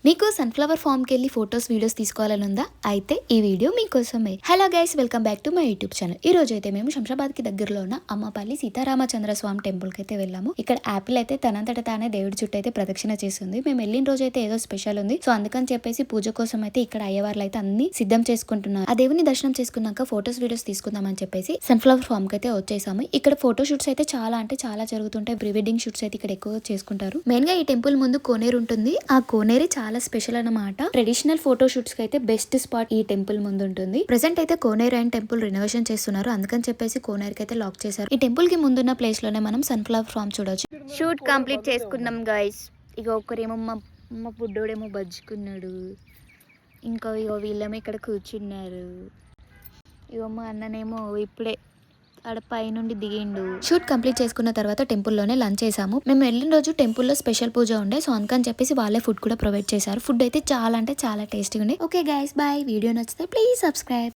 మీకు sunflower form కి వెళ్ళి ఫొటోస్ వీడియోస్ తీసుకోవాలని ఉందా? అయితే ఈ వీడియో మీకోసమే. Hello guys, welcome back to my YouTube channel. ఈ రోజు అయితే మేము శంషాబాద్ కి దగ్గరలో ఉన్న అమ్మపల్లి సీతారామచంద్ర స్వామి టెంపుల్ కి అయితే వెళ్ళాము. ఇక్కడ యాపిల్ అయితే తనంతట తానే దేవుడి చుట్టూ అయితే ప్రదక్షిణ చేస్తుంది. మేము వెళ్ళిన రోజు అయితే ఏదో స్పెషల్ ఉంది, సో అందుకని చెప్పేసి పూజ కోసం అయితే ఇక్కడ అయ్యవార్లు అయితే అన్ని సిద్ధం చేసుకుంటున్నారు. ఆ దేవుని దర్శనం చేసుకున్నాక ఫొటోస్ వీడియోస్ తీసుకుందామని చెప్పేసి సన్ఫ్లవర్ ఫామ్ కి అయితే వచ్చేసాము. ఇక్కడ ఫోటో షూట్స్ అయితే చాలా జరుగుతుంటాయి. ప్రీ వెడ్డింగ్ షూట్స్ అయితే ఇక్కడ ఎక్కువ చేసుకుంటారు. మెయిన్ గా ఈ టెంపుల్ ముందు కోనేరు ఉంటుంది. ఆ కోనేరు చాలా స్పెషల్ అన్నమాట. ట్రెడిషనల్ ఫోటో షూట్స్ కి అయితే బెస్ట్ స్పాట్ ఈ టెంపుల్ ముందు ఉంటుంది. ప్రెసెంట్ అయితే కోనేరు అండ్ టెంపుల్ రెనోవేషన్ చేస్తున్నారు, అందుకని చెప్పేసి కోనేరుకి అయితే లాక్ చేశారు. ఈ టెంపుల్ కి ముందున్న ప్లేస్ లోనే మనం సన్ఫ్లవర్ ఫామ్ చూడొచ్చు. షూట్ కంప్లీట్ చేసుకున్నాం గైస్. ఇక ఒకరేమో మా బుడ్డోడేమో బజ్జుకున్నాడు, ఇంకా ఇగో వీళ్ళేమో ఇక్కడ కూర్చున్నారు. ఇగో మా అన్ననేమో ఇప్పుడే ఆడ పైనుండి దిగిండు. షూట్ కంప్లీట్ చేసుకున్న తర్వాత టెంపుల్లోనే లంచ్ చేసాము. మేము వెళ్ళిన రోజు టెంపుల్లో స్పెషల్ పూజ ఉండే, సో అందుకని చెప్పేసి వాళ్ళే ఫుడ్ కూడా ప్రొవైడ్ చేశారు. ఫుడ్ అయితే చాలా టేస్టీగా ఉంది. Okay guys, bye. వీడియో నచ్చితే ప్లీజ్ సబ్స్క్రైబ్.